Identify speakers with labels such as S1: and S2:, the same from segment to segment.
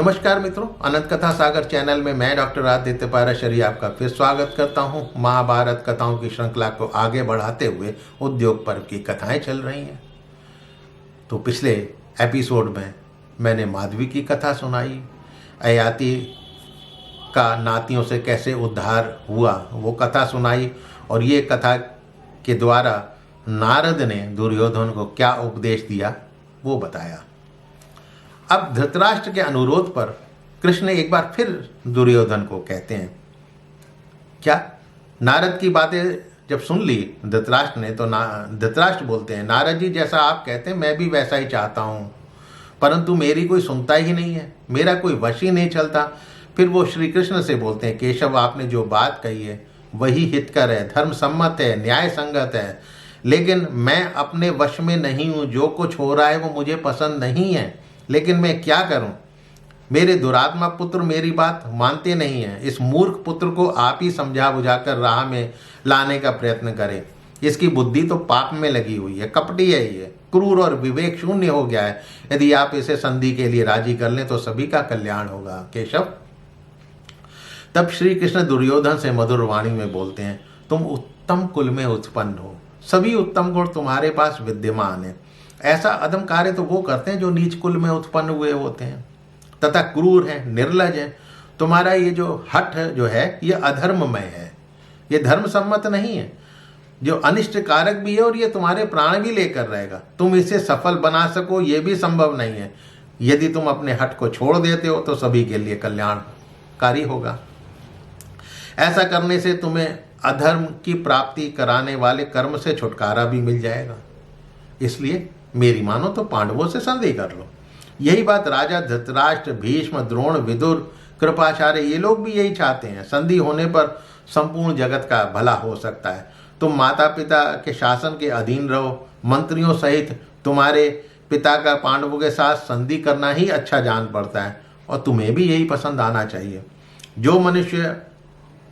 S1: नमस्कार मित्रों, अनंत कथा सागर चैनल में मैं डॉक्टर आदित्य पाराशरी आपका फिर स्वागत करता हूं। महाभारत कथाओं की श्रृंखला को आगे बढ़ाते हुए उद्योग पर्व की कथाएं चल रही हैं। तो पिछले एपिसोड में मैंने माधवी की कथा सुनाई, अयाति का नातियों से कैसे उद्धार हुआ वो कथा सुनाई, और ये कथा के द्वारा नारद ने दुर्योधन को क्या उपदेश दिया वो बताया। अब धृतराष्ट्र के अनुरोध पर कृष्ण एक बार फिर दुर्योधन को कहते हैं, क्या नारद की बातें जब सुन ली धृतराष्ट्र ने, तो धृतराष्ट्र बोलते हैं, नारद जी जैसा आप कहते हैं मैं भी वैसा ही चाहता हूँ, परंतु मेरी कोई सुनता ही नहीं है, मेरा कोई वश ही नहीं चलता। फिर वो श्री कृष्ण से बोलते हैं, केशव आपने जो बात कही है वही हितकर है, धर्म सम्मत है, न्याय संगत है, लेकिन मैं अपने वश में नहीं हूँ। जो कुछ हो रहा है वो मुझे पसंद नहीं है, लेकिन मैं क्या करूं? मेरे दुरात्मा पुत्र मेरी बात मानते नहीं हैं। इस मूर्ख पुत्र को आप ही समझा बुझाकर राह में लाने का प्रयत्न करें। इसकी बुद्धि तो पाप में लगी हुई है, कपटी है, ये क्रूर और विवेक शून्य हो गया है। यदि आप इसे संधि के लिए राजी कर लें तो सभी का कल्याण होगा केशव। तब श्री कृष्ण दुर्योधन से मधुर वाणी में बोलते हैं, तुम उत्तम कुल में उत्पन्न हो, सभी उत्तम गुण तुम्हारे पास विद्यमान है। ऐसा अधम कार्य तो वो करते हैं जो नीच कुल में उत्पन्न हुए होते हैं तथा क्रूर हैं, निर्लज हैं। तुम्हारा ये जो हठ जो है ये अधर्ममय है, ये धर्म सम्मत नहीं है, जो अनिष्ट कारक भी है, और ये तुम्हारे प्राण भी लेकर रहेगा। तुम इसे सफल बना सको ये भी संभव नहीं है। यदि तुम अपने हठ को छोड़ देते हो तो सभी के लिए कल्याणकारी होगा। ऐसा करने से तुम्हें अधर्म की प्राप्ति कराने वाले कर्म से छुटकारा भी मिल जाएगा। इसलिए मेरी मानो तो पांडवों से संधि कर लो। यही बात राजा धृतराष्ट्र, भीष्म, द्रोण, विदुर, कृपाचार्य ये लोग भी यही चाहते हैं। संधि होने पर संपूर्ण जगत का भला हो सकता है। तुम माता पिता के शासन के अधीन रहो, मंत्रियों सहित तुम्हारे पिता का पांडवों के साथ संधि करना ही अच्छा जान पड़ता है, और तुम्हें भी यही पसंद आना चाहिए। जो मनुष्य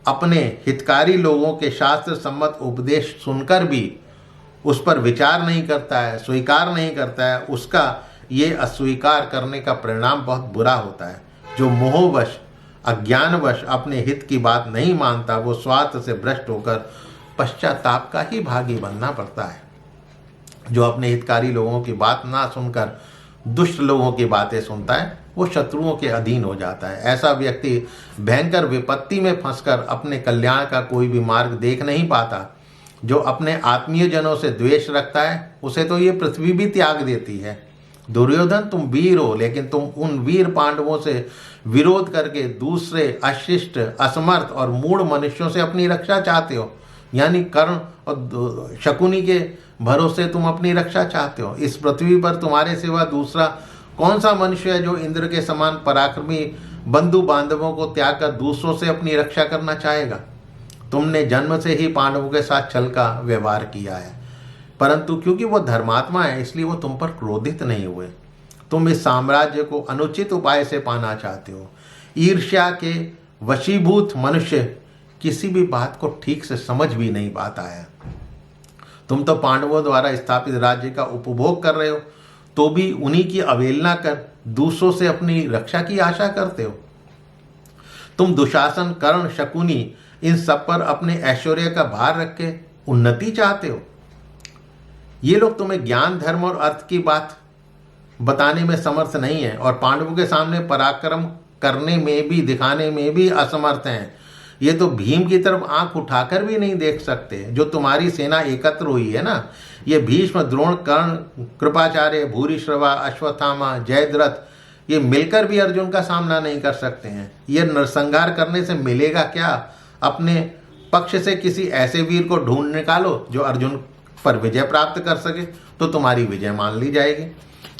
S1: अपने हितकारी लोगों के शास्त्र सम्मत उपदेश सुनकर भी उस पर विचार नहीं करता है, स्वीकार नहीं करता है, उसका ये अस्वीकार करने का परिणाम बहुत बुरा होता है। जो मोहवश, अज्ञानवश अपने हित की बात नहीं मानता, वो स्वार्थ से भ्रष्ट होकर पश्चाताप का ही भागी बनना पड़ता है। जो अपने हितकारी लोगों की बात ना सुनकर दुष्ट लोगों की बातें सुनता है, वो शत्रुओं के अधीन हो जाता है। ऐसा व्यक्ति भयंकर विपत्ति में फंसकर अपने कल्याण का कोई भी मार्ग देख नहीं पाता। जो अपने आत्मीय जनों से द्वेष रखता है उसे तो ये पृथ्वी भी त्याग देती है। दुर्योधन तुम वीर हो, लेकिन तुम उन वीर पांडवों से विरोध करके दूसरे अशिष्ट, असमर्थ और मूढ़ मनुष्यों से अपनी रक्षा चाहते हो। यानी कर्ण और शकुनी के भरोसे तुम अपनी रक्षा चाहते हो। इस पृथ्वी पर तुम्हारे सिवा दूसरा कौन सा मनुष्य है जो इंद्र के समान पराक्रमी बंधु बांधवों को त्याग कर दूसरों से अपनी रक्षा करना चाहेगा? तुमने जन्म से ही पांडवों के साथ छल का व्यवहार किया है, परंतु क्योंकि वो धर्मात्मा है इसलिए वो तुम पर क्रोधित नहीं हुए। तुम इस साम्राज्य को अनुचित उपाय से पाना चाहते हो। ईर्ष्या के वशीभूत मनुष्य किसी भी बात को ठीक से समझ भी नहीं पाता है। तुम तो पांडवों द्वारा स्थापित राज्य का उपभोग कर रहे हो, तो भी उन्हीं की अवहेलना कर दूसरों से अपनी रक्षा की आशा करते हो। तुम दुशासन, कर्ण, शकुनी इन सब पर अपने ऐश्वर्य का भार रख के उन्नति चाहते हो। ये लोग तुम्हें ज्ञान, धर्म और अर्थ की बात बताने में समर्थ नहीं है, और पांडवों के सामने पराक्रम करने में भी, दिखाने में भी असमर्थ हैं। ये तो भीम की तरफ आंख उठाकर भी नहीं देख सकते। जो तुम्हारी सेना एकत्र हुई है ना, ये भीष्म, द्रोण, कर्ण, कृपाचार्य, भूरिश्रवा, अश्वत्थामा, जयद्रथ, ये मिलकर भी अर्जुन का सामना नहीं कर सकते हैं। ये नरसंहार करने से मिलेगा क्या? अपने पक्ष से किसी ऐसे वीर को ढूंढ निकालो जो अर्जुन पर विजय प्राप्त कर सके, तो तुम्हारी विजय मान ली जाएगी।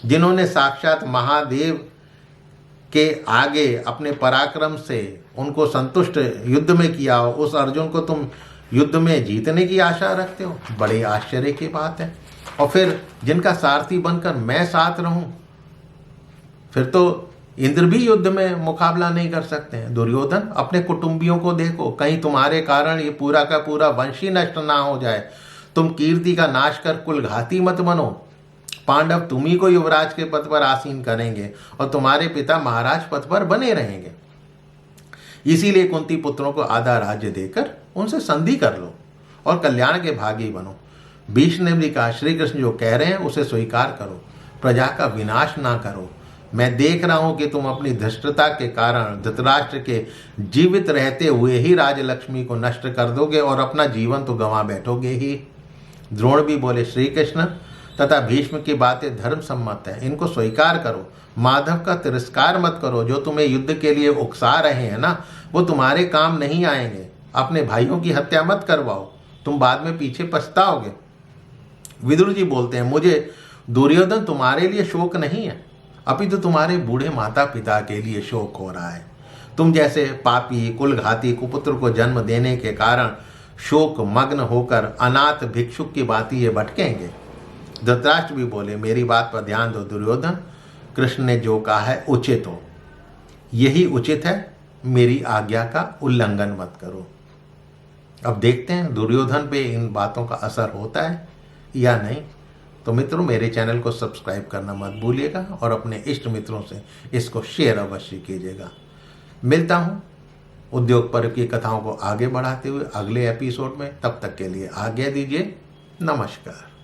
S1: जिन्होंने साक्षात महादेव के आगे अपने पराक्रम से उनको संतुष्ट युद्ध में किया हो, उस अर्जुन को तुम युद्ध में जीतने की आशा रखते हो? बड़े आश्चर्य की बात है। और फिर जिनका सारथी बनकर मैं साथ रहूं, फिर तो इंद्र भी युद्ध में मुकाबला नहीं कर सकते हैं। दुर्योधन, अपने कुटुंबियों को देखो, कहीं तुम्हारे कारण ये पूरा का पूरा वंश ही नष्ट ना हो जाए। तुम कीर्ति का नाश कर कुलघाती मत बनो। पांडव तुम्ही को युवराज के पद पर आसीन करेंगे और तुम्हारे पिता महाराज पद पर बने रहेंगे। इसीलिए कुंती पुत्रों को आधा राज्य देकर उनसे संधि कर लो और कल्याण के भागी बनो। भीष्म ने भी कहा, श्री कृष्ण जो कह रहे हैं उसे स्वीकार करो, प्रजा का विनाश ना करो। मैं देख रहा हूं कि तुम अपनी धृष्टता के कारण धृतराष्ट्र के जीवित रहते हुए ही राजलक्ष्मी को नष्ट कर दोगे और अपना जीवन तो गंवा बैठोगे ही। द्रोण भी बोले, श्री कृष्ण तथा भीष्म की बातें धर्म सम्मत है, इनको स्वीकार करो। माधव का तिरस्कार मत करो, जो तुम्हें युद्ध के लिए उकसा रहे हैं ना, वो तुम्हारे काम नहीं आएंगे। अपने भाइयों की हत्या मत करवाओ, तुम बाद में पीछे पछताओगे। विदुर जी बोलते हैं, मुझे दुर्योधन तुम्हारे लिए शोक नहीं है, अपितु तुम्हारे बूढ़े माता पिता के लिए शोक हो रहा है। तुम जैसे पापी कुलघाती कुपुत्र को जन्म देने के कारण शोक मग्न होकर अनाथ भिक्षुक की भांति ये भटकेंगे। धृतराष्ट्र भी बोले, मेरी बात पर ध्यान दो दुर्योधन, कृष्ण ने जो कहा है उचित हो, यही उचित है, मेरी आज्ञा का उल्लंघन मत करो। अब देखते हैं दुर्योधन पे इन बातों का असर होता है या नहीं। तो मित्रों, मेरे चैनल को सब्सक्राइब करना मत भूलिएगा और अपने इष्ट मित्रों से इसको शेयर अवश्य कीजिएगा। मिलता हूँ उद्योग पर्व की कथाओं को आगे बढ़ाते हुए अगले एपिसोड में। तब तक के लिए आज्ञा दीजिए। नमस्कार।